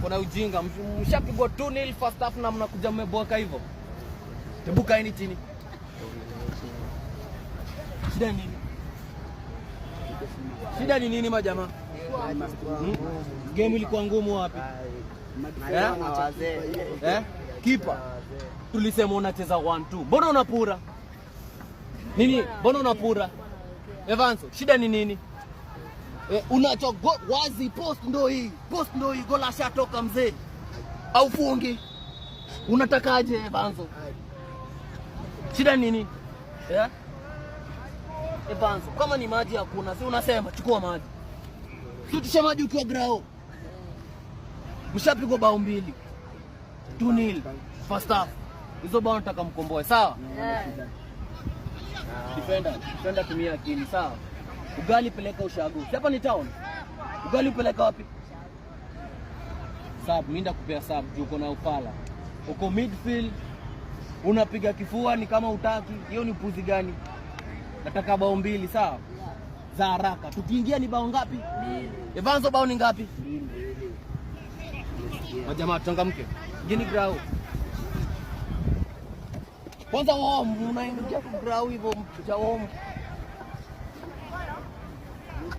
Kuna ujinga, mshapigwa 2-0 first half na mnakuja mmeboka hivyo. Hebu kaeni chini. Shida nini? Shida ni nini majamaa? Game ilikuwa ngumu wapi? Kipa. Tulisema unacheza 1-2. Mbona unapura? Nini? Mbona unapura? Evanso, shida ni nini? Unacho wazi post ndo hii. Post ndo hii, gola shatoka mzee. Au fungi. Unatakaje Evanso? Shida nini? Evanso, kama ni maji hakuna, si unasema chukua maji. Si tusha maji ukiwa grao. Mshapigwa bao 2. 2-0 first half. Hizo bao nataka mkomboe, sawa? Defender tumia akili, sawa? Ugali peleka ushago. Hapa ni town. Ugali upeleka wapi? Sub, mimi ndakupea sub juu uko na upala. Uko midfield unapiga kifua ni kama utaki. Hiyo ni upuzi gani? Nataka bao 2, sawa? Za haraka. Tukiingia ni bao ngapi? 2. Evanso bao ni ngapi? 2. Majamaa tuchangamke. Gini grau. Kwanza wao unaingia kwa grau hivyo mcha wao.